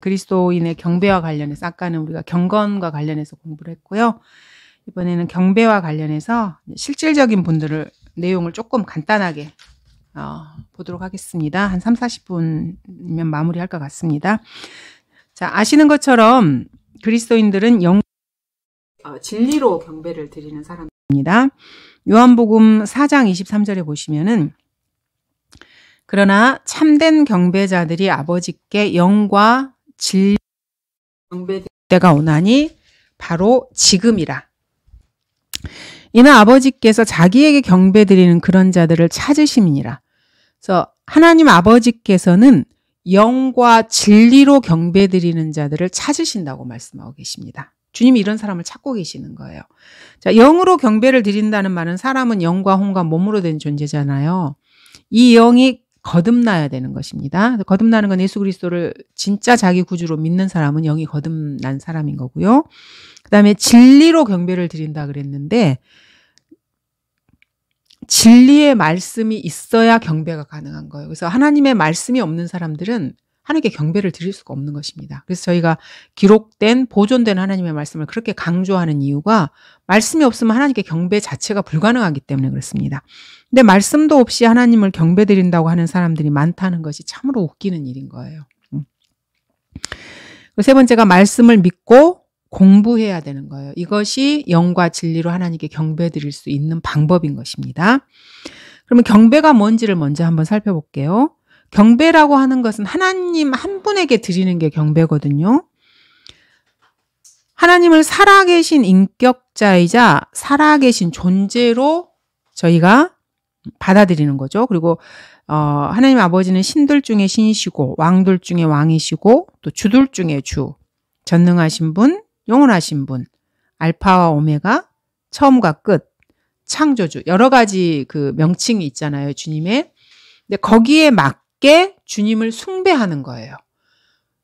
그리스도인의 경배와 관련해서 아까는 우리가 경건과 관련해서 공부를 했고요. 이번에는 경배와 관련해서 실질적인 내용을 조금 간단하게 보도록 하겠습니다. 한 30-40분이면 마무리할 것 같습니다. 자, 아시는 것처럼 그리스도인들은 진리로 경배를 드리는 사람입니다. 요한복음 4장 23절에 보시면은 그러나 참된 경배자들이 아버지께 영과 진리 경배드릴 때가 오나니 바로 지금이라. 이는 아버지께서 자기에게 경배드리는 그런 자들을 찾으심이니라. 그래서 하나님 아버지께서는 영과 진리로 경배드리는 자들을 찾으신다고 말씀하고 계십니다. 주님이 이런 사람을 찾고 계시는 거예요. 자, 영으로 경배를 드린다는 말은 사람은 영과 혼과 몸으로 된 존재잖아요. 이 영이 거듭나야 되는 것입니다. 거듭나는 건 예수 그리스도를 진짜 자기 구주로 믿는 사람은 영이 거듭난 사람인 거고요. 그 다음에 진리로 경배를 드린다 그랬는데 진리의 말씀이 있어야 경배가 가능한 거예요. 그래서 하나님의 말씀이 없는 사람들은 하나님께 경배를 드릴 수가 없는 것입니다. 그래서 저희가 기록된 보존된 하나님의 말씀을 그렇게 강조하는 이유가 말씀이 없으면 하나님께 경배 자체가 불가능하기 때문에 그렇습니다. 근데 말씀도 없이 하나님을 경배드린다고 하는 사람들이 많다는 것이 참으로 웃기는 일인 거예요. 세 번째가 말씀을 믿고 공부해야 되는 거예요. 이것이 영과 진리로 하나님께 경배드릴 수 있는 방법인 것입니다. 그러면 경배가 뭔지를 먼저 한번 살펴볼게요. 경배라고 하는 것은 하나님 한 분에게 드리는 게 경배거든요. 하나님을 살아계신 인격자이자 살아계신 존재로 저희가 받아들이는 거죠. 그리고 하나님 아버지는 신들 중에 신이시고 왕들 중에 왕이시고 또 주들 중에 주, 전능하신 분, 영원하신 분, 알파와 오메가, 처음과 끝, 창조주, 여러 가지 그 명칭이 있잖아요, 주님의. 근데 거기에 맞게 주님을 숭배하는 거예요.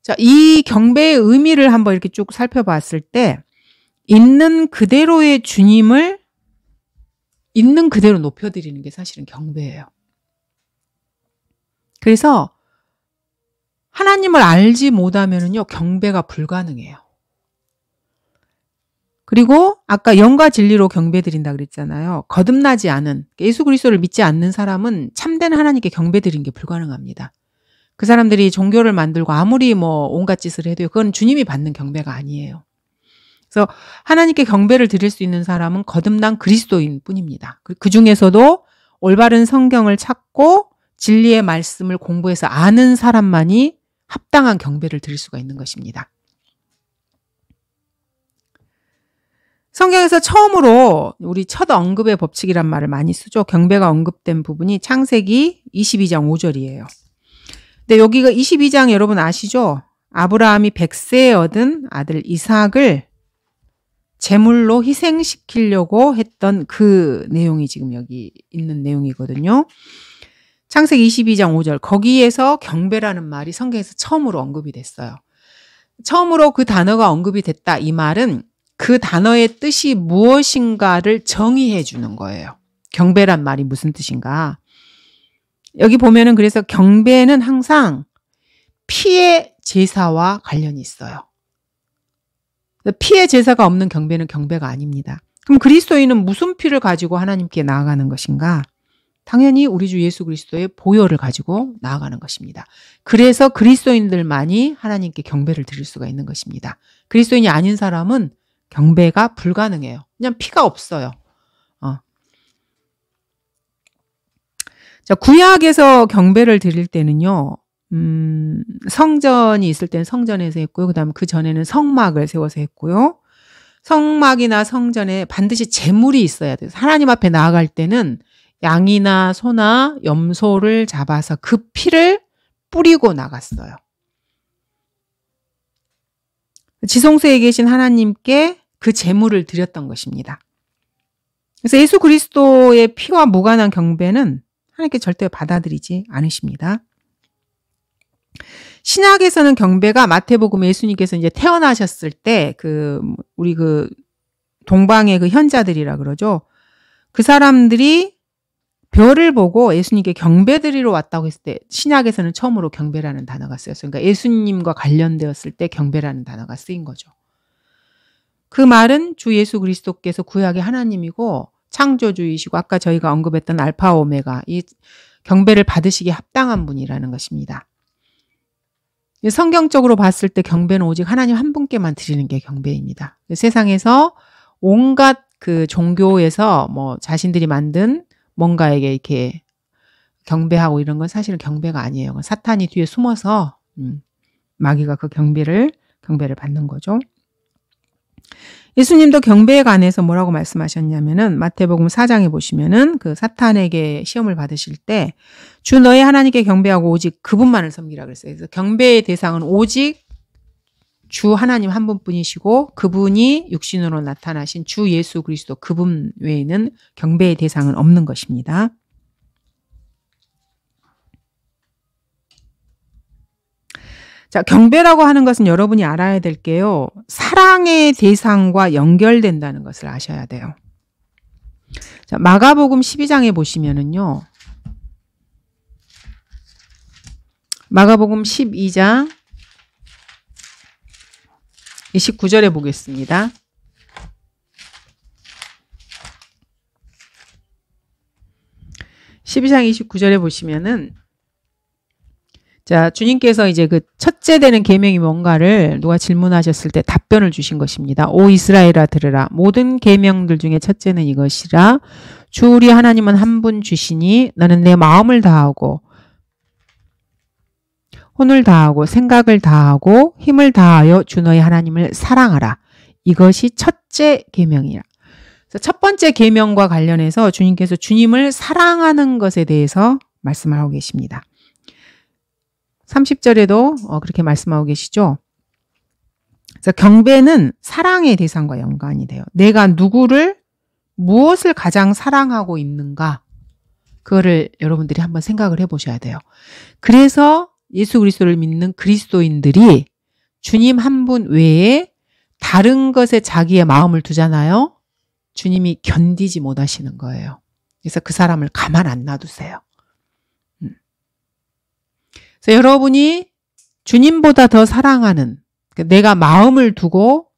자, 이 경배의 의미를 한번 이렇게 쭉 살펴봤을 때 있는 그대로의 주님을 있는 그대로 높여드리는 게 사실은 경배예요. 그래서 하나님을 알지 못하면은요, 경배가 불가능해요. 그리고 아까 영과 진리로 경배드린다 그랬잖아요. 거듭나지 않은, 예수 그리스도를 믿지 않는 사람은 참된 하나님께 경배드린 게 불가능합니다. 그 사람들이 종교를 만들고 아무리 온갖 짓을 해도 그건 주님이 받는 경배가 아니에요. 그래서 하나님께 경배를 드릴 수 있는 사람은 거듭난 그리스도인 뿐입니다. 그 중에서도 올바른 성경을 찾고 진리의 말씀을 공부해서 아는 사람만이 합당한 경배를 드릴 수가 있는 것입니다. 성경에서 처음으로 우리 첫 언급의 법칙이란 말을 많이 쓰죠. 경배가 언급된 부분이 창세기 22장 5절이에요. 근데 여기가 22장 여러분 아시죠? 아브라함이 100세에 얻은 아들 이삭을 제물로 희생시키려고 했던 그 내용이 지금 여기 있는 내용이거든요. 창세기 22장 5절 거기에서 경배라는 말이 성경에서 처음으로 언급이 됐어요. 처음으로 그 단어가 언급이 됐다. 이 말은 그 단어의 뜻이 무엇인가를 정의해 주는 거예요. 경배란 말이 무슨 뜻인가? 여기 보면은 그래서 경배는 항상 피의 제사와 관련이 있어요. 피의 제사가 없는 경배는 경배가 아닙니다. 그럼 그리스도인은 무슨 피를 가지고 하나님께 나아가는 것인가? 당연히 우리 주 예수 그리스도의 보혈을 가지고 나아가는 것입니다. 그래서 그리스도인들만이 하나님께 경배를 드릴 수가 있는 것입니다. 그리스도인이 아닌 사람은 경배가 불가능해요. 그냥 피가 없어요. 자, 구약에서 경배를 드릴 때는요, 성전이 있을 때는 성전에서 했고요. 그 다음 그 전에는 성막을 세워서 했고요. 성막이나 성전에 반드시 제물이 있어야 돼요. 하나님 앞에 나아갈 때는 양이나 소나 염소를 잡아서 그 피를 뿌리고 나갔어요. 지성소에 계신 하나님께 그 제물을 드렸던 것입니다. 그래서 예수 그리스도의 피와 무관한 경배는 하나님께 절대 받아들이지 않으십니다. 신약에서는 경배가 마태복음 예수님께서 이제 태어나셨을 때 우리 동방의 그 현자들이라 그러죠. 그 사람들이 별을 보고 예수님께 경배드리러 왔다고 했을 때 신약에서는 처음으로 경배라는 단어가 쓰였어요. 그러니까 예수님과 관련되었을 때 경배라는 단어가 쓰인 거죠. 그 말은 주 예수 그리스도께서 구약의 하나님이고 창조주이시고 아까 저희가 언급했던 알파 오메가, 이 경배를 받으시기에 합당한 분이라는 것입니다. 성경적으로 봤을 때 경배는 오직 하나님 한 분께만 드리는 게 경배입니다. 세상에서 온갖 그 종교에서 뭐 자신들이 만든 뭔가에게 이렇게 경배하고 이런 건 사실은 경배가 아니에요. 사탄이 뒤에 숨어서 마귀가 그 경배를 받는 거죠. 예수님도 경배에 관해서 뭐라고 말씀하셨냐면은 마태복음 4장에 보시면은 그 사탄에게 시험을 받으실 때 주 너의 하나님께 경배하고 오직 그분만을 섬기라 그랬어요. 그래서 경배의 대상은 오직 주 하나님 한 분뿐이시고 그분이 육신으로 나타나신 주 예수 그리스도 그분 외에는 경배의 대상은 없는 것입니다. 자, 경배라고 하는 것은 여러분이 알아야 될 게요. 사랑의 대상과 연결된다는 것을 아셔야 돼요. 자, 마가복음 12장에 보시면은요. 마가복음 12장 29절에 보겠습니다. (12장) 29절에 보시면은 자, 주님께서 이제 그 첫째 되는 계명이 뭔가를 누가 질문하셨을 때 답변을 주신 것입니다. 오 이스라엘아 들으라. 모든 계명들 중에 첫째는 이것이라. 주 우리 하나님은 한 분 주시니 너는 내 마음을 다하고 혼을 다하고 생각을 다하고 힘을 다하여 주 너의 하나님을 사랑하라. 이것이 첫째 계명이라. 그래서 첫 번째 계명과 관련해서 주님께서 주님을 사랑하는 것에 대해서 말씀을 하고 계십니다. 30절에도 그렇게 말씀하고 계시죠. 그래서 경배는 사랑의 대상과 연관이 돼요. 내가 누구를 무엇을 가장 사랑하고 있는가 그거를 여러분들이 한번 생각을 해보셔야 돼요. 그래서 예수 그리스도를 믿는 그리스도인들이 주님 한 분 외에 다른 것에 자기의 마음을 두잖아요. 주님이 견디지 못하시는 거예요. 그래서 그 사람을 가만 안 놔두세요. 그래서 여러분이 주님보다 더 사랑하는 내가 마음을 두고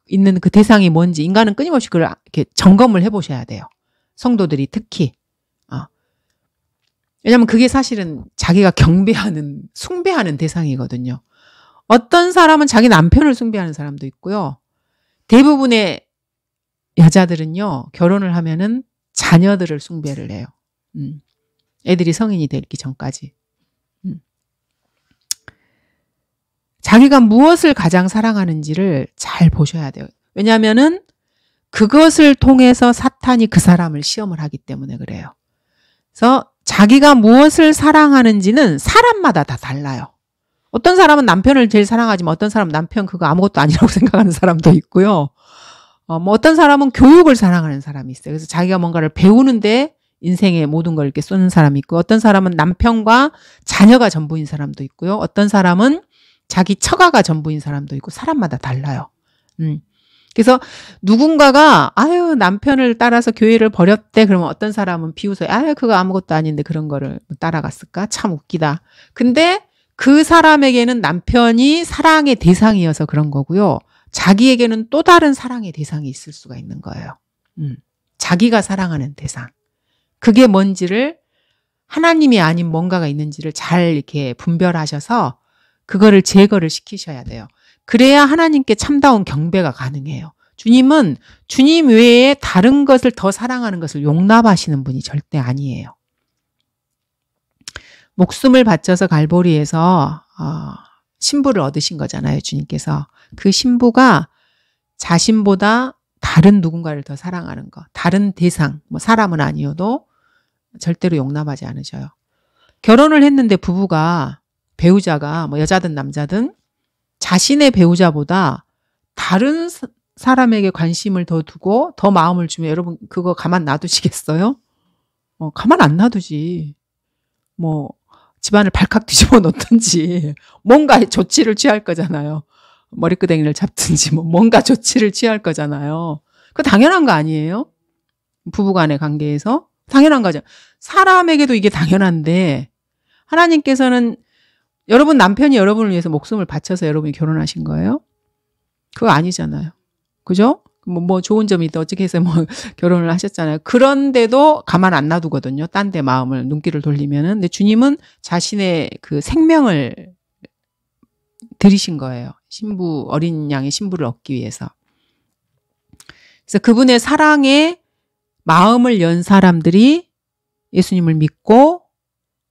있는 그 대상이 뭔지 인간은 끊임없이 그걸 이렇게 점검을 해보셔야 돼요. 성도들이 특히. 왜냐하면 그게 사실은 자기가 경배하는, 숭배하는 대상이거든요. 어떤 사람은 자기 남편을 숭배하는 사람도 있고요. 대부분의 여자들은요, 결혼을 하면은 자녀들을 숭배를 해요. 애들이 성인이 되기 전까지. 자기가 무엇을 가장 사랑하는지를 잘 보셔야 돼요. 왜냐하면은 그것을 통해서 사탄이 그 사람을 시험을 하기 때문에 그래요. 그래서 자기가 무엇을 사랑하는지는 사람마다 다 달라요. 어떤 사람은 남편을 제일 사랑하지만 어떤 사람은 남편 그거 아무것도 아니라고 생각하는 사람도 있고요. 뭐 어떤 사람은 교육을 사랑하는 사람이 있어요. 그래서 자기가 뭔가를 배우는데 인생의 모든 걸 이렇게 쏘는 사람이 있고 어떤 사람은 남편과 자녀가 전부인 사람도 있고요. 어떤 사람은 자기 처가가 전부인 사람도 있고 사람마다 달라요. 그래서 누군가가 아유 남편을 따라서 교회를 버렸대 그러면 어떤 사람은 비웃어요. 아유 그거 아무것도 아닌데 그런 거를 따라갔을까? 참 웃기다. 근데 그 사람에게는 남편이 사랑의 대상이어서 그런 거고요. 자기에게는 또 다른 사랑의 대상이 있을 수가 있는 거예요. 자기가 사랑하는 대상. 그게 뭔지를 하나님이 아닌 뭔가가 있는지를 잘 이렇게 분별하셔서 그거를 제거를 시키셔야 돼요. 그래야 하나님께 참다운 경배가 가능해요. 주님은 주님 외에 다른 것을 더 사랑하는 것을 용납하시는 분이 절대 아니에요. 목숨을 바쳐서 갈보리에서 신부를 얻으신 거잖아요. 주님께서. 그 신부가 자신보다 다른 누군가를 더 사랑하는 것. 다른 대상, 뭐 사람은 아니어도 절대로 용납하지 않으셔요. 결혼을 했는데 부부가 배우자가 뭐 여자든 남자든 자신의 배우자보다 다른 사람에게 관심을 더 두고 더 마음을 주면 여러분 그거 가만 놔두시겠어요? 가만 안 놔두지. 뭐 집안을 발칵 뒤집어 놓든지 뭔가 조치를 취할 거잖아요. 머리끄댕이를 잡든지 뭔가 조치를 취할 거잖아요. 그거 당연한 거 아니에요? 부부간의 관계에서. 당연한 거죠. 사람에게도 이게 당연한데 하나님께서는 여러분 남편이 여러분을 위해서 목숨을 바쳐서 여러분이 결혼하신 거예요? 그거 아니잖아요. 그죠? 뭐 좋은 점이 있다 어떻게 해서 뭐 결혼을 하셨잖아요. 그런데도 가만 안 놔두거든요. 딴 데 마음을 눈길을 돌리면은. 근데 주님은 자신의 그 생명을 들이신 거예요. 신부 어린 양의 신부를 얻기 위해서. 그래서 그분의 사랑에 마음을 연 사람들이 예수님을 믿고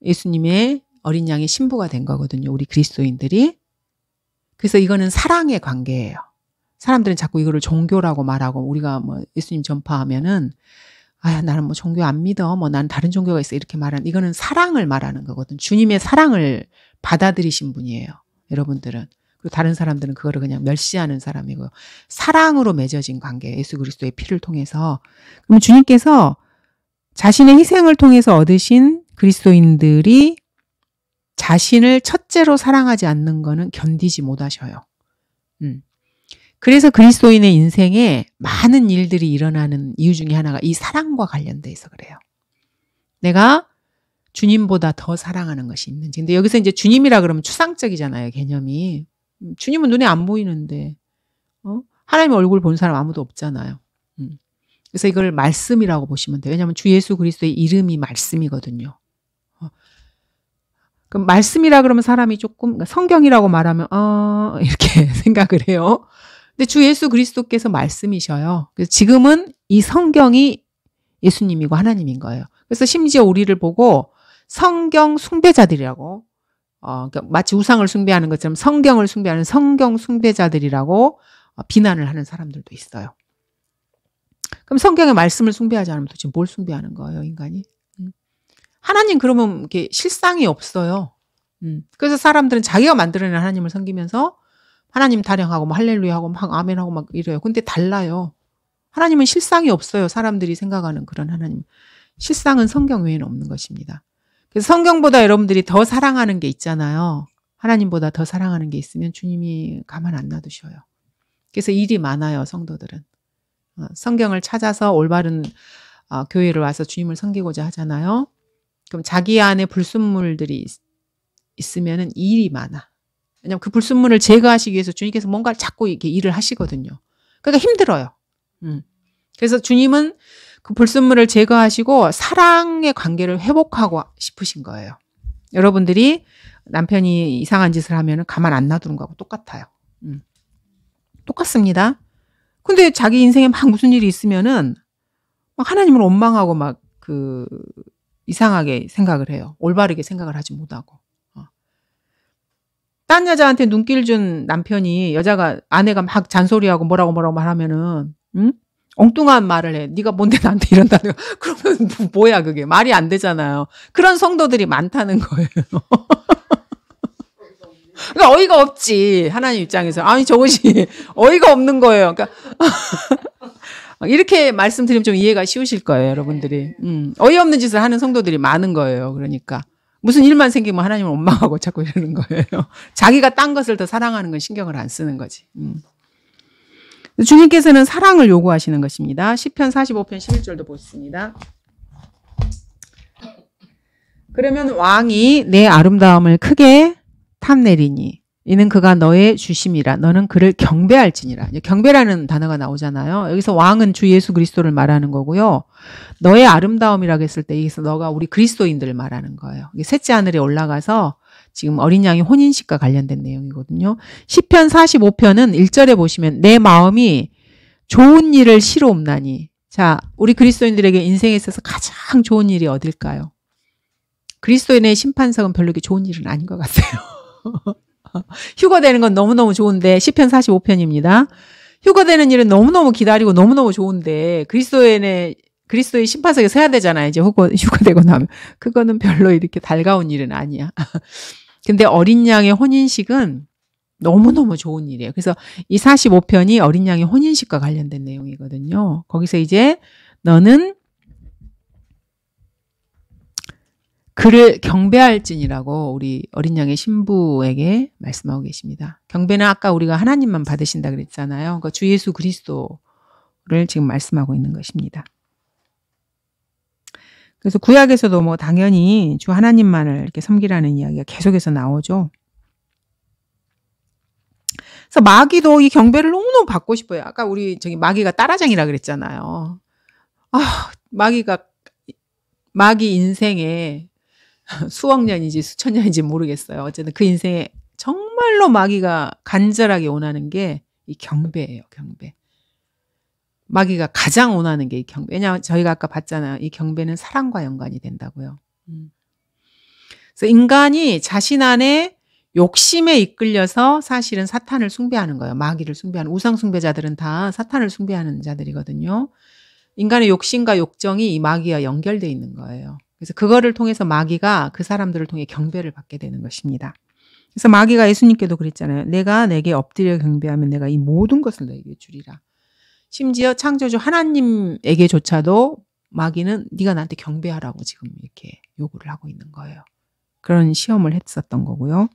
예수님의 어린 양의 신부가 된 거거든요. 우리 그리스도인들이. 그래서 이거는 사랑의 관계예요. 사람들은 자꾸 이거를 종교라고 말하고 우리가 뭐 예수님 전파하면은 나는 뭐 종교 안 믿어. 뭐 나는 다른 종교가 있어. 이렇게 말하는 이거는 사랑을 말하는 거거든. 주님의 사랑을 받아들이신 분이에요. 여러분들은. 그리고 다른 사람들은 그거를 그냥 멸시하는 사람이고요. 사랑으로 맺어진 관계, 예수 그리스도의 피를 통해서. 그럼 주님께서 자신의 희생을 통해서 얻으신 그리스도인들이 자신을 첫째로 사랑하지 않는 거는 견디지 못하셔요. 그래서 그리스도인의 인생에 많은 일들이 일어나는 이유 중에 하나가 이 사랑과 관련돼 있어 그래요. 내가 주님보다 더 사랑하는 것이 있는지. 근데 여기서 이제 주님이라 그러면 추상적이잖아요, 개념이. 주님은 눈에 안 보이는데, 하나님의 얼굴 본 사람 아무도 없잖아요. 그래서 이걸 말씀이라고 보시면 돼요. 왜냐하면 주 예수 그리스도의 이름이 말씀이거든요. 그럼 말씀이라 그러면 사람이 조금, 성경이라고 말하면, 이렇게 생각을 해요. 근데 주 예수 그리스도께서 말씀이셔요. 그래서 지금은 이 성경이 예수님이고 하나님인 거예요. 그래서 심지어 우리를 보고 성경 숭배자들이라고, 그러니까 마치 우상을 숭배하는 것처럼 성경을 숭배하는 성경 숭배자들이라고 비난을 하는 사람들도 있어요. 그럼 성경의 말씀을 숭배하지 않으면 도대체 뭘 숭배하는 거예요, 인간이? 하나님 그러면 이렇게 실상이 없어요. 그래서 사람들은 자기가 만들어낸 하나님을 섬기면서 하나님 타령하고 뭐 할렐루야하고 막 아멘하고 막 이래요. 근데 달라요. 하나님은 실상이 없어요. 사람들이 생각하는 그런 하나님. 실상은 성경 외에는 없는 것입니다. 그래서 성경보다 여러분들이 더 사랑하는 게 있잖아요. 하나님보다 더 사랑하는 게 있으면 주님이 가만 안 놔두셔요. 그래서 일이 많아요, 성도들은. 성경을 찾아서 올바른 교회를 와서 주님을 섬기고자 하잖아요. 그럼 자기 안에 불순물들이 있으면 일이 많아. 왜냐하면 그 불순물을 제거하시기 위해서 주님께서 뭔가 자꾸 이렇게 일을 하시거든요. 그러니까 힘들어요. 그래서 주님은 그 불순물을 제거하시고 사랑의 관계를 회복하고 싶으신 거예요. 여러분들이 남편이 이상한 짓을 하면 가만 안 놔두는 거하고 똑같아요. 똑같습니다. 근데 자기 인생에 막 무슨 일이 있으면은 막 하나님을 원망하고 막 이상하게 생각을 해요. 올바르게 생각을 하지 못하고. 딴 여자한테 눈길 준 남편이 아내가 막 잔소리하고 뭐라고 말하면은, 엉뚱한 말을 해. 네가 뭔데 나한테 이런다. 그러면 뭐야 그게. 말이 안 되잖아요. 그런 성도들이 많다는 거예요. 그러니까 어이가 없지. 하나님 입장에서. 아니 저것이 어이가 없는 거예요. 그러니까 이렇게 말씀드리면 좀 이해가 쉬우실 거예요, 여러분들이. 어이없는 짓을 하는 성도들이 많은 거예요. 그러니까 무슨 일만 생기면 하나님을 원망하고 자꾸 이러는 거예요. 자기가 딴 것을 더 사랑하는 건 신경을 안 쓰는 거지. 주님께서는 사랑을 요구하시는 것입니다. 시편 45편 11절도 보겠습니다. 그러면 왕이 내 아름다움을 크게 탐내리니 이는 그가 너의 주심이라 너는 그를 경배할지니라. 경배라는 단어가 나오잖아요. 여기서 왕은 주 예수 그리스도를 말하는 거고요. 너의 아름다움이라고 했을 때 여기서 너가 우리 그리스도인들을 말하는 거예요. 셋째 하늘에 올라가서 지금 어린 양의 혼인식과 관련된 내용이거든요. 시편 45편은 1절에 보시면 내 마음이 좋은 일을 시로옵나니. 자, 우리 그리스도인들에게 인생에 있어서 가장 좋은 일이 어딜까요? 그리스도인의 심판석은 별로 이렇게 좋은 일은 아닌 것 같아요. 휴거되는 건 너무너무 좋은데 시편 45편입니다. 휴거되는 일은 너무너무 기다리고 너무너무 좋은데 그리스도의 심판석에 서야 되잖아요. 이제 휴거되고 나면. 그거는 별로 이렇게 달가운 일은 아니야. 근데 어린 양의 혼인식은 너무너무 좋은 일이에요. 그래서 이 45편이 어린 양의 혼인식과 관련된 내용이거든요. 거기서 이제 너는 그를 경배할지니라고 우리 어린 양의 신부에게 말씀하고 계십니다. 경배는 아까 우리가 하나님만 받으신다 그랬잖아요. 그러니까 주 예수 그리스도를 지금 말씀하고 있는 것입니다. 그래서 구약에서도 뭐 당연히 주 하나님만을 이렇게 섬기라는 이야기가 계속해서 나오죠. 그래서 마귀도 이 경배를 너무너무 받고 싶어요. 아까 우리 저기 마귀가 따라장이라 그랬잖아요. 마귀 인생에 수억 년인지 수천 년인지 모르겠어요. 어쨌든 그 인생에 정말로 마귀가 간절하게 원하는 게 이 경배예요. 경배. 마귀가 가장 원하는 게 이 경배. 왜냐하면 저희가 아까 봤잖아요. 이 경배는 사랑과 연관이 된다고요. 그래서 인간이 자신 안에 욕심에 이끌려서 사실은 사탄을 숭배하는 거예요. 마귀를 숭배하는 우상 숭배자들은 다 사탄을 숭배하는 자들이거든요. 인간의 욕심과 욕정이 이 마귀와 연결되어 있는 거예요. 그래서 그거를 통해서 마귀가 그 사람들을 통해 경배를 받게 되는 것입니다. 그래서 마귀가 예수님께도 그랬잖아요. 내가 내게 엎드려 경배하면 내가 이 모든 것을 너에게 주리라. 심지어 창조주 하나님에게조차도 마귀는 네가 나한테 경배하라고 지금 이렇게 요구를 하고 있는 거예요. 그런 시험을 했었던 거고요.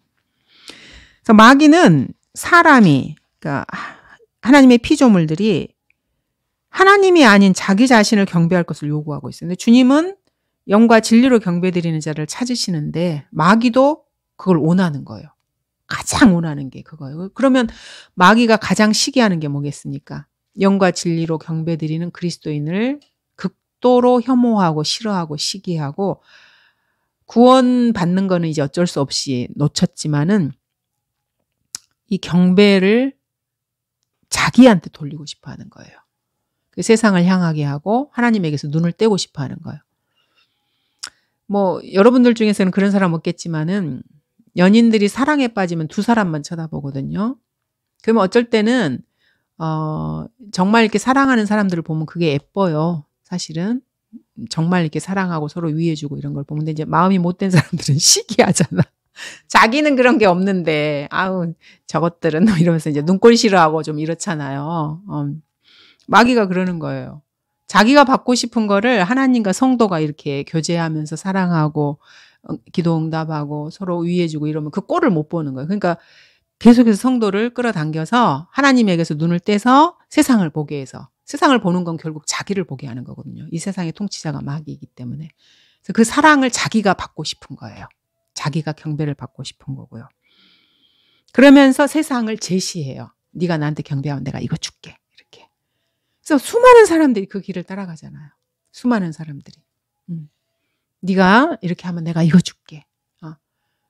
그래서 마귀는 사람이, 그러니까 하나님의 피조물들이 하나님이 아닌 자기 자신을 경배할 것을 요구하고 있어요. 근데 주님은 영과 진리로 경배드리는 자를 찾으시는데 마귀도 그걸 원하는 거예요. 가장 원하는 게 그거예요. 그러면 마귀가 가장 시기하는 게 뭐겠습니까? 영과 진리로 경배드리는 그리스도인을 극도로 혐오하고 싫어하고 시기하고 구원받는 거는 이제 어쩔 수 없이 놓쳤지만은 이 경배를 자기한테 돌리고 싶어 하는 거예요. 그 세상을 향하게 하고 하나님에게서 눈을 떼고 싶어 하는 거예요. 뭐 여러분들 중에서는 그런 사람 없겠지만은 연인들이 사랑에 빠지면 두 사람만 쳐다보거든요. 그러면 어쩔 때는 정말 이렇게 사랑하는 사람들을 보면 그게 예뻐요. 사실은 정말 이렇게 사랑하고 서로 위해주고 이런 걸 보는데 이제 마음이 못된 사람들은 시기하잖아. 자기는 그런 게 없는데 아우 저것들은 이러면서 이제 눈꼴 싫어하고 좀 이렇잖아요. 마귀가 그러는 거예요. 자기가 받고 싶은 거를 하나님과 성도가 이렇게 교제하면서 사랑하고 기도 응답하고 서로 위해주고 이러면 그 꼴을 못 보는 거예요. 그러니까 계속해서 성도를 끌어당겨서 하나님에게서 눈을 떼서 세상을 보게 해서 세상을 보는 건 결국 자기를 보게 하는 거거든요. 이 세상의 통치자가 마귀이기 때문에. 그래서 그 사랑을 자기가 받고 싶은 거예요. 자기가 경배를 받고 싶은 거고요. 그러면서 세상을 제시해요. 네가 나한테 경배하면 내가 이거 줄게. 이렇게. 그래서 수많은 사람들이 그 길을 따라가잖아요. 수많은 사람들이. 네가 이렇게 하면 내가 이거 줄게.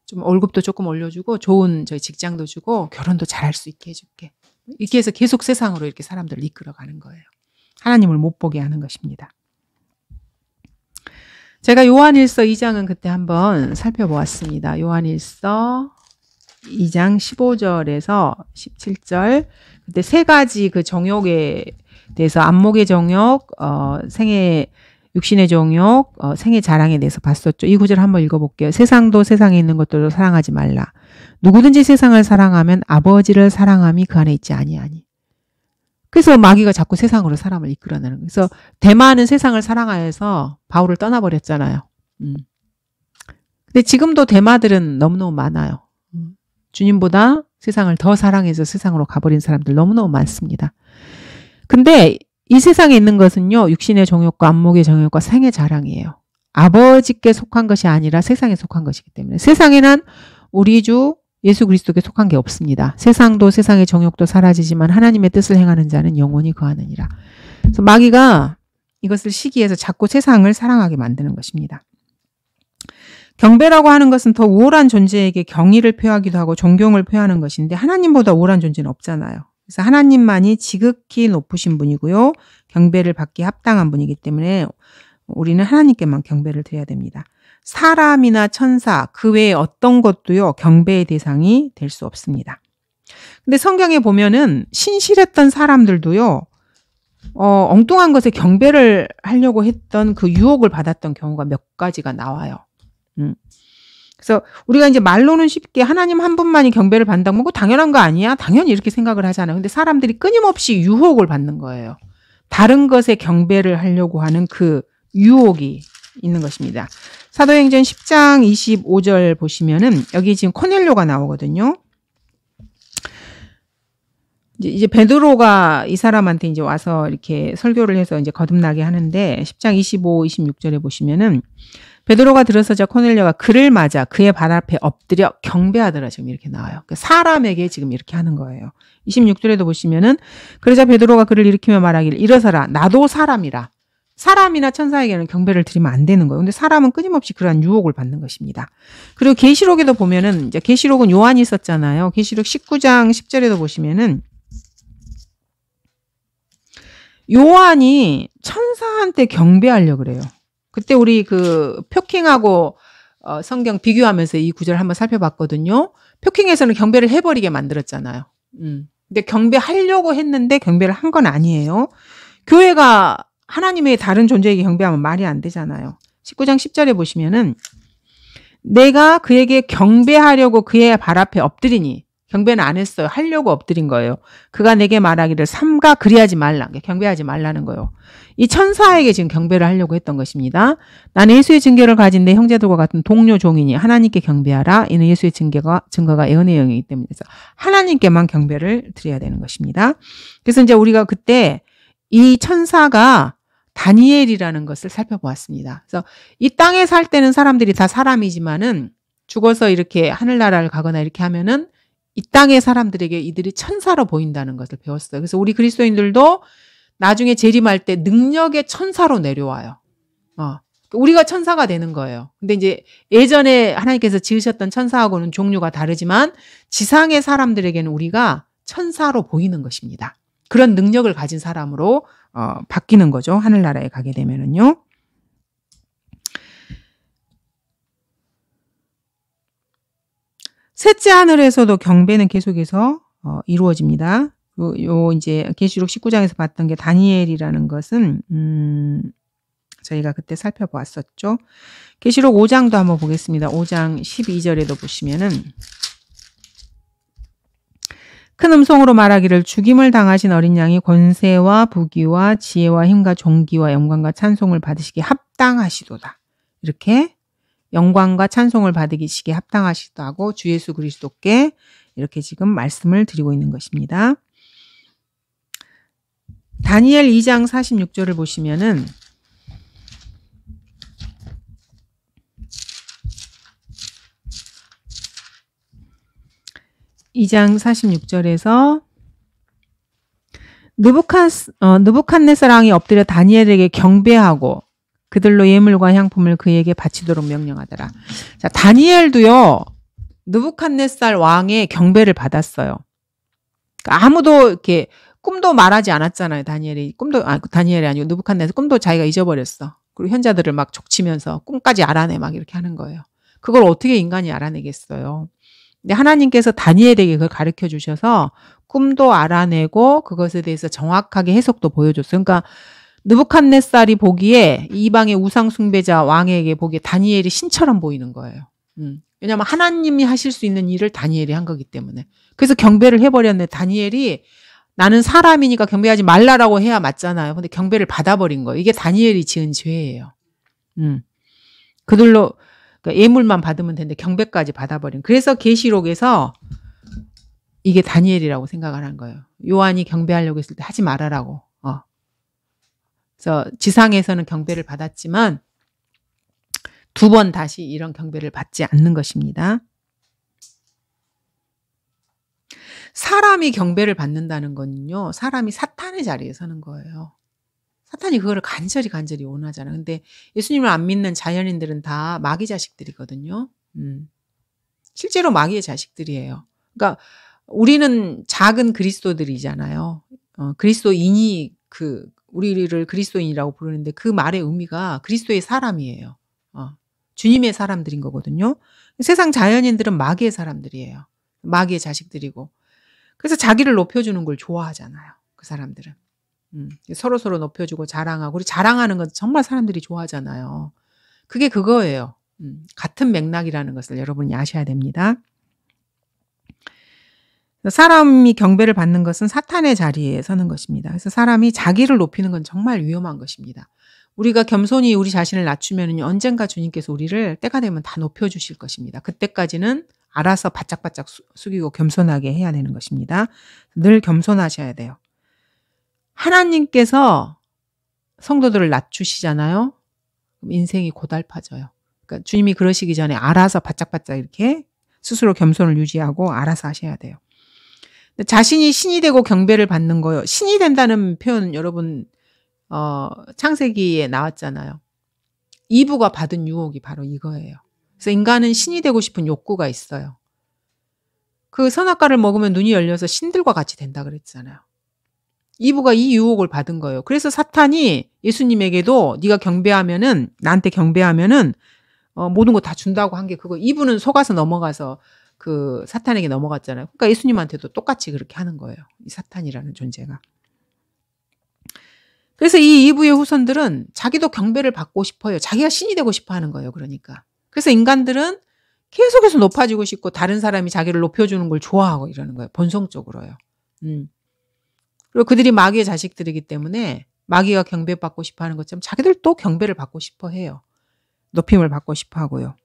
좀 월급도 조금 올려주고 좋은 저희 직장도 주고 결혼도 잘할 수 있게 해줄게. 이렇게 해서 계속 세상으로 이렇게 사람들을 이끌어가는 거예요. 하나님을 못 보게 하는 것입니다. 제가 요한일서 2장은 그때 한번 살펴보았습니다. 요한일서 2장 15절에서 17절 그때 세 가지 그 정욕에 대해서 안목의 정욕, 생애 육신의 정욕, 생애 자랑에 대해서 봤었죠. 이 구절 한번 읽어볼게요. 세상도 세상에 있는 것들도 사랑하지 말라. 누구든지 세상을 사랑하면 아버지를 사랑함이 그 안에 있지 아니하니. 그래서 마귀가 자꾸 세상으로 사람을 이끌어내는 거예요. 그래서 대만은 세상을 사랑하여서 바울을 떠나버렸잖아요. 근데 지금도 대마들은 너무너무 많아요. 주님보다 세상을 더 사랑해서 세상으로 가버린 사람들 너무너무 많습니다. 근데 이 세상에 있는 것은요. 육신의 정욕과 안목의 정욕과 생의 자랑이에요. 아버지께 속한 것이 아니라 세상에 속한 것이기 때문에 세상에는 우리 주 예수 그리스도께 속한 게 없습니다. 세상도 세상의 정욕도 사라지지만 하나님의 뜻을 행하는 자는 영원히 거하느니라. 그래서 마귀가 이것을 시기해서 자꾸 세상을 사랑하게 만드는 것입니다. 경배라고 하는 것은 더 우월한 존재에게 경의를 표하기도 하고 존경을 표하는 것인데 하나님보다 우월한 존재는 없잖아요. 그래서 하나님만이 지극히 높으신 분이고요. 경배를 받기에 합당한 분이기 때문에 우리는 하나님께만 경배를 드려야 됩니다. 사람이나 천사 그 외에 어떤 것도요. 경배의 대상이 될 수 없습니다. 근데 성경에 보면은 신실했던 사람들도요. 엉뚱한 것에 경배를 하려고 했던 그 유혹을 받았던 경우가 몇 가지가 나와요. 그래서 우리가 이제 말로는 쉽게 하나님 한 분만이 경배를 받는다고 뭐 당연한 거 아니야? 당연히 이렇게 생각을 하잖아요. 근데 사람들이 끊임없이 유혹을 받는 거예요. 다른 것에 경배를 하려고 하는 그 유혹이 있는 것입니다. 사도행전 10장 25절 보시면은 여기 지금 코넬료가 나오거든요. 이제 베드로가 이 사람한테 이제 와서 이렇게 설교를 해서 이제 거듭나게 하는데 10장 25, 26절에 보시면은 베드로가 들어서자 코넬료가 그를 맞아 그의 발 앞에 엎드려 경배하더라 지금 이렇게 나와요. 그러니까 사람에게 지금 이렇게 하는 거예요. 26절에도 보시면은 그러자 베드로가 그를 일으키며 말하기를 일어서라 나도 사람이라. 사람이나 천사에게는 경배를 드리면 안 되는 거예요. 근데 사람은 끊임없이 그러한 유혹을 받는 것입니다. 그리고 계시록에도 보면은 이제 계시록은 요한이 썼잖아요. 계시록 19장 10절에도 보시면은 요한이 천사한테 경배하려고 그래요. 그때 우리 그 표킹하고 성경 비교하면서 이 구절을 한번 살펴봤거든요. 표킹에서는 경배를 해버리게 만들었잖아요. 근데 경배하려고 했는데 경배를 한 건 아니에요. 교회가 하나님의 다른 존재에게 경배하면 말이 안 되잖아요. 19장 10절에 보시면은 내가 그에게 경배하려고 그의 발 앞에 엎드리니 경배는 안 했어요. 하려고 엎드린 거예요. 그가 내게 말하기를 삼가 그리하지 말라. 경배하지 말라는 거예요. 이 천사에게 지금 경배를 하려고 했던 것입니다. 나는 예수의 증거를 가진 내 형제들과 같은 동료 종이니 하나님께 경배하라. 이는 예수의 증거가 예언의 영이기 때문에 하나님께만 경배를 드려야 되는 것입니다. 그래서 이제 우리가 그때 이 천사가 다니엘이라는 것을 살펴보았습니다. 그래서 이 땅에 살 때는 사람들이 다 사람이지만은 죽어서 이렇게 하늘나라를 가거나 이렇게 하면은 이 땅의 사람들에게 이들이 천사로 보인다는 것을 배웠어요. 그래서 우리 그리스도인들도 나중에 재림할 때 능력의 천사로 내려와요. 우리가 천사가 되는 거예요. 근데 이제 예전에 하나님께서 지으셨던 천사하고는 종류가 다르지만 지상의 사람들에게는 우리가 천사로 보이는 것입니다. 그런 능력을 가진 사람으로 바뀌는 거죠. 하늘나라에 가게 되면은요. 셋째 하늘에서도 경배는 계속해서 이루어집니다. 요 이제 계시록 19장에서 봤던 게 다니엘이라는 것은 저희가 그때 살펴보았었죠. 계시록 5장도 한번 보겠습니다. 5장 12절에도 보시면은 큰 음성으로 말하기를 죽임을 당하신 어린 양이 권세와 부귀와 지혜와 힘과 존귀와 영광과 찬송을 받으시기에 합당하시도다. 이렇게 영광과 찬송을 받으시기에 합당하시다고 주 예수 그리스도께 이렇게 지금 말씀을 드리고 있는 것입니다. 다니엘 2장 46절을 보시면은 (2장 46절에서) 느부갓네살 왕이 엎드려 다니엘에게 경배하고 그들로 예물과 향품을 그에게 바치도록 명령하더라. 자, 다니엘도요, 느부갓네살 왕의 경배를 받았어요. 그러니까 아무도 이렇게 꿈도 말하지 않았잖아요. 다니엘이 다니엘이 아니고 느부갓네살 꿈도 자기가 잊어버렸어. 그리고 현자들을 막 족치면서 꿈까지 알아내 막 이렇게 하는 거예요. 그걸 어떻게 인간이 알아내겠어요. 근데 하나님께서 다니엘에게 그걸 가르쳐 주셔서 꿈도 알아내고 그것에 대해서 정확하게 해석도 보여줬어요. 그러니까 느부갓네살이 보기에 이방의 우상 숭배자 왕에게 보기에 다니엘이 신처럼 보이는 거예요. 왜냐하면 하나님이 하실 수 있는 일을 다니엘이 한 거기 때문에. 그래서 경배를 해버렸네. 다니엘이 나는 사람이니까 경배하지 말라라고 해야 맞잖아요. 근데 경배를 받아버린 거예요. 이게 다니엘이 지은 죄예요. 그들로 그러니까 예물만 받으면 되는데 경배까지 받아버린. 그래서 계시록에서 이게 다니엘이라고 생각을 한 거예요. 요한이 경배하려고 했을 때 하지 말아라고. 그래서 지상에서는 경배를 받았지만 2번 다시 이런 경배를 받지 않는 것입니다. 사람이 경배를 받는다는 거는요. 사람이 사탄의 자리에 서는 거예요. 사탄이 그거를 간절히 원하잖아요. 근데 예수님을 안 믿는 자연인들은 다 마귀 자식들이거든요. 실제로 마귀의 자식들이에요. 그러니까 우리는 작은 그리스도들이잖아요. 그리스도인이 우리를 그리스도인이라고 부르는데 그 말의 의미가 그리스도의 사람이에요. 주님의 사람들인 거거든요. 세상 자연인들은 마귀의 사람들이에요. 마귀의 자식들이고. 그래서 자기를 높여주는 걸 좋아하잖아요. 그 사람들은. 서로 높여주고 자랑하고. 우리 자랑하는 건 정말 사람들이 좋아하잖아요. 그게 그거예요. 같은 맥락이라는 것을 여러분이 아셔야 됩니다. 사람이 경배를 받는 것은 사탄의 자리에 서는 것입니다. 그래서 사람이 자기를 높이는 건 정말 위험한 것입니다. 우리가 겸손히 우리 자신을 낮추면 언젠가 주님께서 우리를 때가 되면 다 높여주실 것입니다. 그때까지는 알아서 바짝바짝 숙이고 겸손하게 해야 되는 것입니다. 늘 겸손하셔야 돼요. 하나님께서 성도들을 낮추시잖아요. 그럼 인생이 고달파져요. 그러니까 주님이 그러시기 전에 알아서 바짝바짝 이렇게 스스로 겸손을 유지하고 알아서 하셔야 돼요. 자신이 신이 되고 경배를 받는 거요. 신이 된다는 표현 여러분 창세기에 나왔잖아요. 이브가 받은 유혹이 바로 이거예요. 그래서 인간은 신이 되고 싶은 욕구가 있어요. 그 선악과를 먹으면 눈이 열려서 신들과 같이 된다 그랬잖아요. 이브가 이 유혹을 받은 거예요. 그래서 사탄이 예수님에게도 네가 경배하면은 나한테 경배하면은 모든 거 다 준다고 한 게 그거. 이브는 속아서 넘어가서 그 사탄에게 넘어갔잖아요. 그러니까 예수님한테도 똑같이 그렇게 하는 거예요. 이 사탄이라는 존재가. 그래서 이 이브의 후손들은 자기도 경배를 받고 싶어요. 자기가 신이 되고 싶어 하는 거예요. 그러니까. 그래서 인간들은 계속해서 높아지고 싶고 다른 사람이 자기를 높여주는 걸 좋아하고 이러는 거예요. 본성적으로요. 그리고 그들이 마귀의 자식들이기 때문에 마귀가 경배받고 싶어 하는 것처럼 자기들도 경배를 받고 싶어 해요. 높임을 받고 싶어 하고요.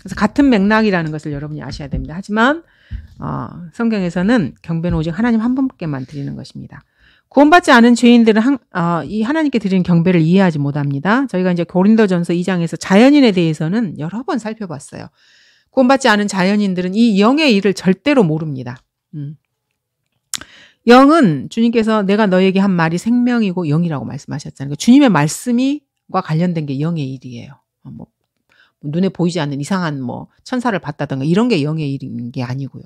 그래서 같은 맥락이라는 것을 여러분이 아셔야 됩니다. 하지만 성경에서는 경배는 오직 하나님 한 분께만 드리는 것입니다. 구원받지 않은 죄인들은 이 하나님께 드리는 경배를 이해하지 못합니다. 저희가 이제 고린도전서 2장에서 자연인에 대해서는 여러 번 살펴봤어요. 구원받지 않은 자연인들은 이 영의 일을 절대로 모릅니다. 영은 주님께서 내가 너에게 한 말이 생명이고 영이라고 말씀하셨잖아요. 그러니까 주님의 말씀과 관련된 게 영의 일이에요. 눈에 보이지 않는 이상한 천사를 봤다든가 이런 게 영의 일인 게 아니고요.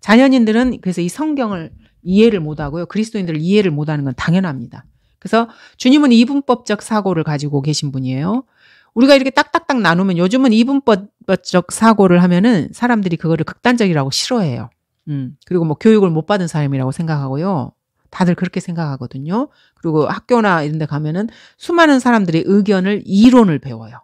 자연인들은 그래서 이 성경을 이해를 못하고요. 그리스도인들을 이해를 못하는 건 당연합니다. 그래서 주님은 이분법적 사고를 가지고 계신 분이에요. 우리가 이렇게 딱딱딱 나누면 요즘은 이분법적 사고를 하면은 사람들이 그거를 극단적이라고 싫어해요. 그리고 교육을 못 받은 사람이라고 생각하고요. 다들 그렇게 생각하거든요. 그리고 학교나 이런 데 가면은 수많은 사람들의 의견을 이론을 배워요.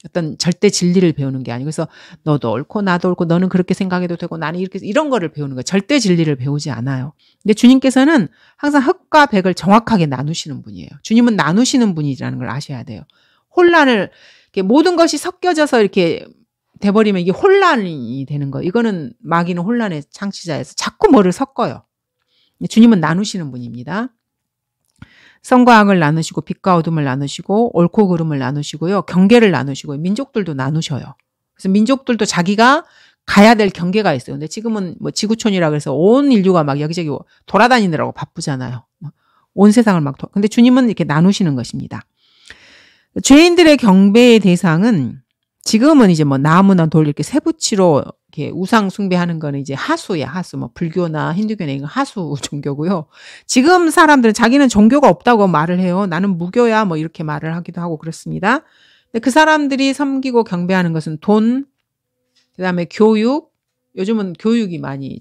어떤 절대 진리를 배우는 게 아니고 그래서 너도 옳고 나도 옳고 너는 그렇게 생각해도 되고 나는 이렇게 이런 거를 배우는 거예요. 절대 진리를 배우지 않아요. 근데 주님께서는 항상 흑과 백을 정확하게 나누시는 분이에요. 주님은 나누시는 분이라는 걸 아셔야 돼요. 혼란을 이렇게 모든 것이 섞여져서 이렇게 돼버리면 이게 혼란이 되는 거예요. 이거는 마귀는 혼란의 창시자여서 자꾸 뭐를 섞어요. 주님은 나누시는 분입니다. 선과 악을 나누시고 빛과 어둠을 나누시고 옳고 그름을 나누시고요. 경계를 나누시고요. 민족들도 나누셔요. 그래서 민족들도 자기가 가야 될 경계가 있어요. 근데 지금은 지구촌이라 그래서 온 인류가 막 여기저기 돌아다니느라고 바쁘잖아요. 온 세상을 근데 주님은 이렇게 나누시는 것입니다. 죄인들의 경배의 대상은 지금은 이제 나무나 돌 이렇게 세부치로 이렇게 우상 숭배하는 거는 이제 하수야, 하수. 불교나 힌두교나 이건 하수 종교고요. 지금 사람들은 자기는 종교가 없다고 말을 해요. 나는 무교야, 이렇게 말을 하기도 하고 그렇습니다. 근데 그 사람들이 섬기고 경배하는 것은 돈, 그다음에 교육. 요즘은 교육이 많이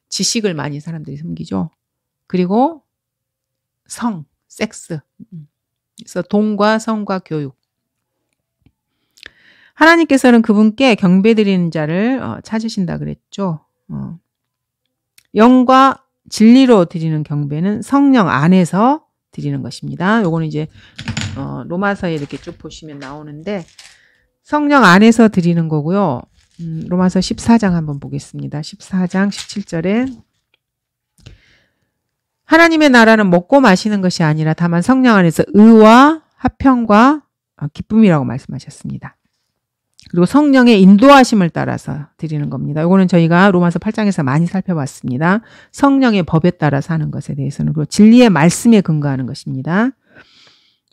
지식을 많이 사람들이 섬기죠. 그리고 섹스. 그래서 돈과 성과 교육. 하나님께서는 그분께 경배드리는 자를 찾으신다 그랬죠. 영과 진리로 드리는 경배는 성령 안에서 드리는 것입니다. 요거는 이제 로마서에 이렇게 쭉 보시면 나오는데 성령 안에서 드리는 거고요. 로마서 14장 한번 보겠습니다. 14장 17절에 하나님의 나라는 먹고 마시는 것이 아니라 다만 성령 안에서 의와 화평과 기쁨이라고 말씀하셨습니다. 그리고 성령의 인도하심을 따라서 드리는 겁니다. 이거는 저희가 로마서 8장에서 많이 살펴봤습니다. 성령의 법에 따라 사는 것에 대해서는. 그리고 진리의 말씀에 근거하는 것입니다.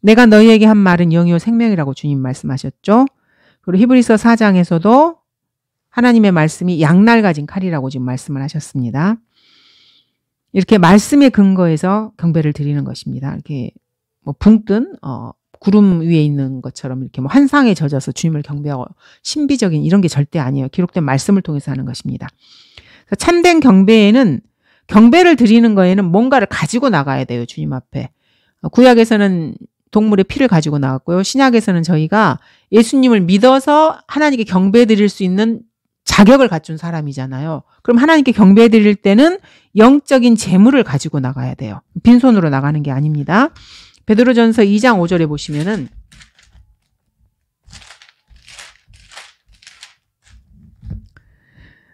내가 너희에게 한 말은 영이요 생명이라고 주님 말씀하셨죠. 그리고 히브리서 4장에서도 하나님의 말씀이 양날 가진 칼이라고 지금 말씀을 하셨습니다. 이렇게 말씀에 근거해서 경배를 드리는 것입니다. 이렇게 붕 뜬 구름 위에 있는 것처럼 이렇게 환상에 젖어서 주님을 경배하고 신비적인 이런 게 절대 아니에요. 기록된 말씀을 통해서 하는 것입니다. 참된 경배에는 경배를 드리는 거에는 뭔가를 가지고 나가야 돼요. 주님 앞에. 구약에서는 동물의 피를 가지고 나왔고요. 신약에서는 저희가 예수님을 믿어서 하나님께 경배 드릴 수 있는 자격을 갖춘 사람이잖아요. 그럼 하나님께 경배 드릴 때는 영적인 재물을 가지고 나가야 돼요. 빈손으로 나가는 게 아닙니다. 베드로전서 2장 5절에 보시면은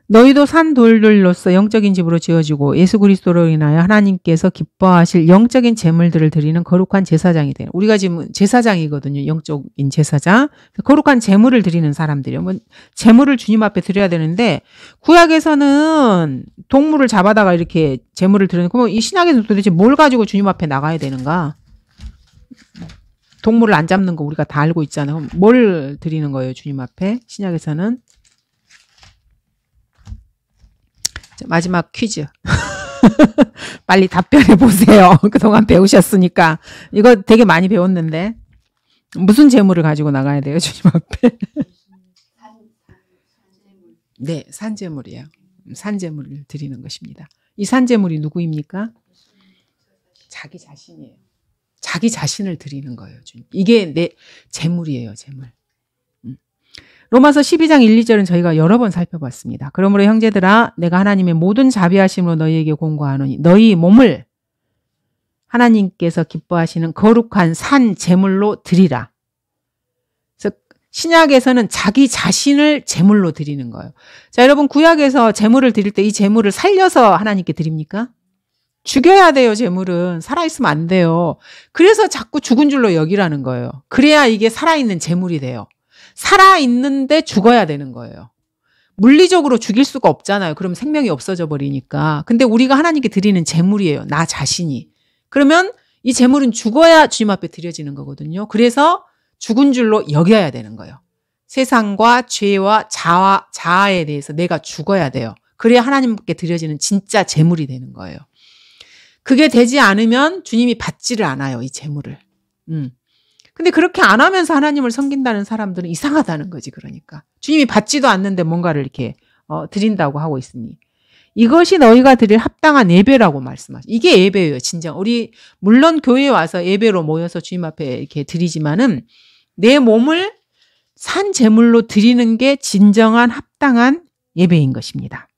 너희도 산돌들로서 영적인 집으로 지어지고 예수 그리스도로 인하여 하나님께서 기뻐하실 영적인 제물들을 드리는 거룩한 제사장이 되는, 우리가 지금 제사장이거든요. 영적인 제사장. 거룩한 제물을 드리는 사람들이요. 뭐 제물을 주님 앞에 드려야 되는데 구약에서는 동물을 잡아다가 이렇게 제물을 드리는, 그럼 이 신약에서 도대체 뭘 가지고 주님 앞에 나가야 되는가? 동물을 안 잡는 거 우리가 다 알고 있잖아요. 그럼 뭘 드리는 거예요, 주님 앞에? 신약에서는. 마지막 퀴즈. 빨리 답변해 보세요. 그동안 배우셨으니까. 이거 되게 많이 배웠는데. 무슨 재물을 가지고 나가야 돼요, 주님 앞에? 네, 산재물이에요. 산재물을 드리는 것입니다. 이 산재물이 누구입니까? 자기 자신이에요. 자기 자신을 드리는 거예요. 이게 내 재물이에요, 재물. 로마서 12장 1, 2절은 저희가 여러 번 살펴봤습니다. 그러므로 형제들아, 내가 하나님의 모든 자비하심으로 너희에게 공고하노니 너희 몸을 하나님께서 기뻐하시는 거룩한 산 제물로 드리라. 그래서 신약에서는 자기 자신을 제물로 드리는 거예요. 자, 여러분, 구약에서 제물을 드릴 때 이 제물을 살려서 하나님께 드립니까? 죽여야 돼요, 제물은. 살아있으면 안 돼요. 그래서 자꾸 죽은 줄로 여기라는 거예요. 그래야 이게 살아있는 제물이 돼요. 살아있는데 죽어야 되는 거예요. 물리적으로 죽일 수가 없잖아요. 그럼 생명이 없어져 버리니까. 근데 우리가 하나님께 드리는 제물이에요. 나 자신이. 그러면 이 제물은 죽어야 주님 앞에 드려지는 거거든요. 그래서 죽은 줄로 여겨야 되는 거예요. 세상과 죄와 자아에 대해서 내가 죽어야 돼요. 그래야 하나님께 드려지는 진짜 제물이 되는 거예요. 그게 되지 않으면 주님이 받지를 않아요, 이 제물을. 근데 그렇게 안 하면서 하나님을 섬긴다는 사람들은 이상하다는 거지, 그러니까. 주님이 받지도 않는데 뭔가를 이렇게 드린다고 하고 있으니. 이것이 너희가 드릴 합당한 예배라고 말씀하시죠. 이게 예배예요, 진정. 우리 물론 교회에 와서 예배로 모여서 주님 앞에 이렇게 드리지만은 내 몸을 산 제물로 드리는 게 진정한 합당한 예배인 것입니다.